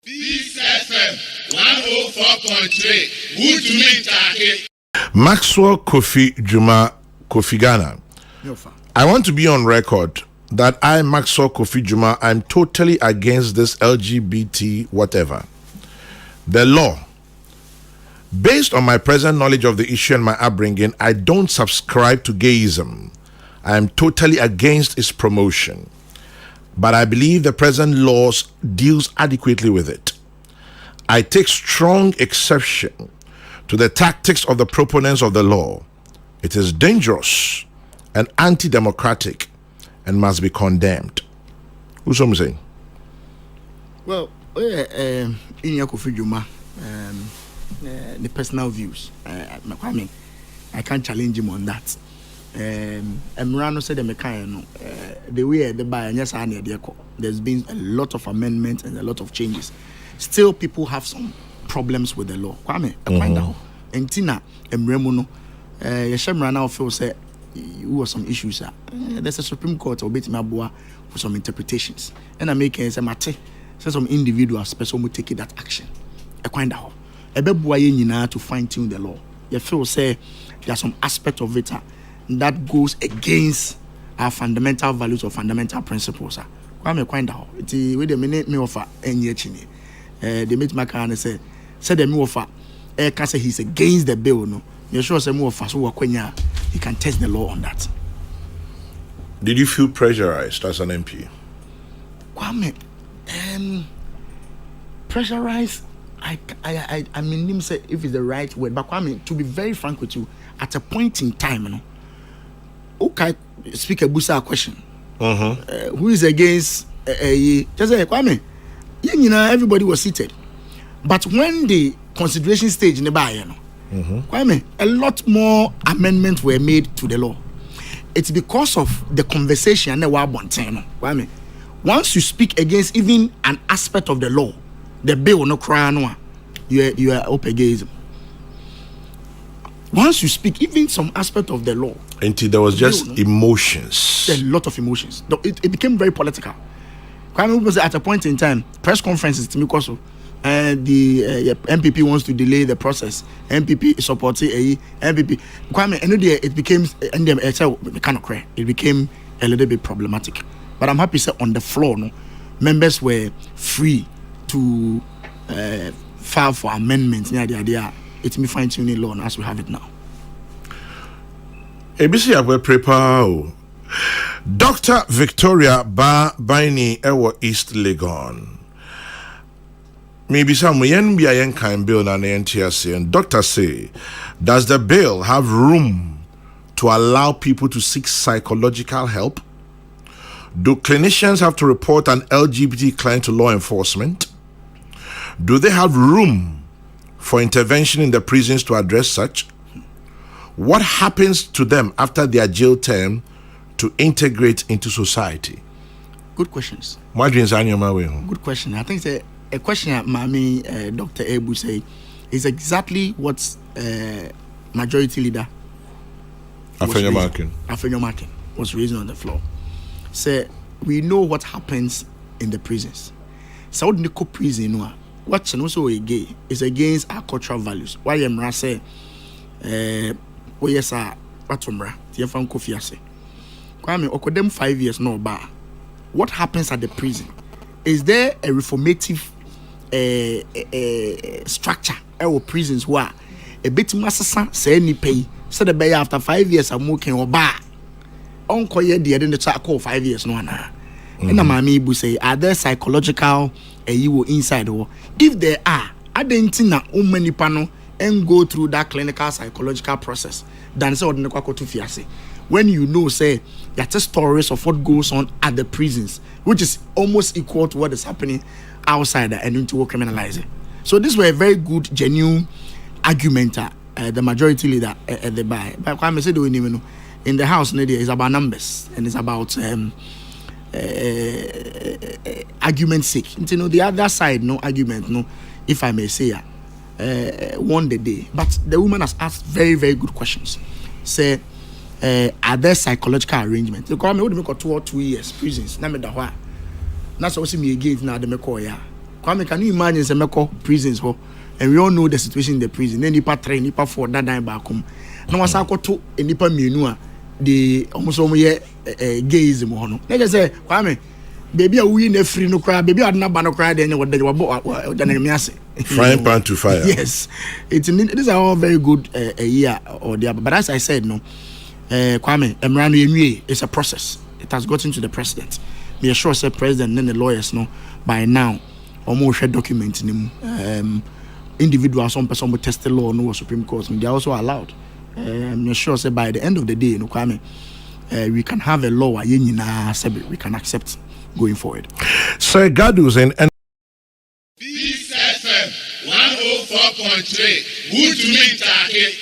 Peace FM 104.3. Good to meet Maxwell Kofi Ghana. I want to be on record that I, Maxwell Kofi Juma, I'm totally against this LGBT whatever. The law. Based on my present knowledge of the issue and my upbringing, I don't subscribe to gayism. I am totally against its promotion. But I believe the present laws deals adequately with it. I take strong exception to the tactics of the proponents of the law. It is dangerous and anti-democratic and must be condemned. Who's saying? Well, in your Kofi Juma, the personal views. I mean, I can't challenge him on that. Emrano said the way the buy there's been a lot of amendments and a lot of changes. Still, people have some problems with the law. Kwame, and Tina Emremono, Yeshemrana feel say who was some issues. There's a Supreme Court or Betimabua for some interpretations, and I make a mate. So some individuals, special will take that action. A kind of to fine tune the law. You feel say there's some aspect of it that goes against our fundamental values or fundamental principles. Kwame kind of it with the minute me offer any chini. They meet my car and say the me offer. Can say he's against the bill. No, you're sure say more fast he can test the law on that. Did you feel pressurized as an MP? Kwame, pressurized. I mean, him say if it's the right word, but Kwame, to be very frank with you, at a point in time, you know, okay, speak a busa question. Who is against just say Kwame? You know, everybody was seated, but when the consideration stage in the bar, you know, Kwame, a lot more amendments were made to the law. It's because of the conversation that we're Kwame. Once you speak against even an aspect of the law, the bill no cry no, you are up against them. Once you speak even some aspect of the law, until there was just emotions, a lot of emotions. It became very political. Kwame was at a point in time, press conferences to me because the NPP wants to delay the process. NPP supporting NPP. Kwame, and it became it became a little bit problematic. But I'm happy to say on the floor, no, members were free to file for amendments. The idea it's me fine tuning law as we have it now. ABC will prepare. Dr. Victoria Baini Ewa East Legon. Maybe some yen kind bill and the NTSC and doctor say, does the bill have room to allow people to seek psychological help? Do clinicians have to report an LGBT client to law enforcement? Do they have room for intervention in the prisons to address such? What happens to them after their jail term to integrate into society? Good questions. Good question. I think it's a question that Mami Dr. Ebu say is exactly what Majority Leader Afenyo Markin was raising on the floor. Say we know what happens in the prisons. So the prison what's also a gay is against our cultural values. Why Emra say yes Watumra Tiefan Kofi say Kwame Okodem 5 years no bar. What happens at the prison? Is there a reformative structure or prisons where a bit massasa say any pay so the bay after 5 years I'm working or bar uncle ye the other call 5 years no na and mami bu say are there psychological you inside or if there are I didn't na many panel and go through that clinical psychological process than say ordinary to fiase when you know say that's stories of what goes on at the prisons which is almost equal to what is happening outside and into criminalizing. So this were a very good genuine argument the majority leader at the buy but I say don't even know in the house it's about numbers and it's about argument sake. You know the other side no argument no if I may say won the day but the woman has asked very very good questions. Say are there psychological arrangements? Because I would make 2 or 2 years prisons. Na me da hwa. Na so see me again na de me call ya. Kwame, can you imagine Semeko prisons ho? And we all know the situation in the prison. Then nipa 3, nipa 4 that die back home. No one sako to nipa mienu the almost gayism ho no. Like I say, Kwame, baby we na free no cry, baby adna ba no cry then what me ase. Frying pan to fire. Yes. These are all very good year or the other. But as I said, no, Kwame, Emrano Yemwe, it's a process. It has gotten to the president. Me sure say president and the lawyers know by now almost share document in individuals some person will test the law no Supreme Court. They are also allowed. Me sure say by the end of the day, no Kwame, we can have a law we can accept going forward. Sir Gadus and Peace FM 104.3. Good to meet you.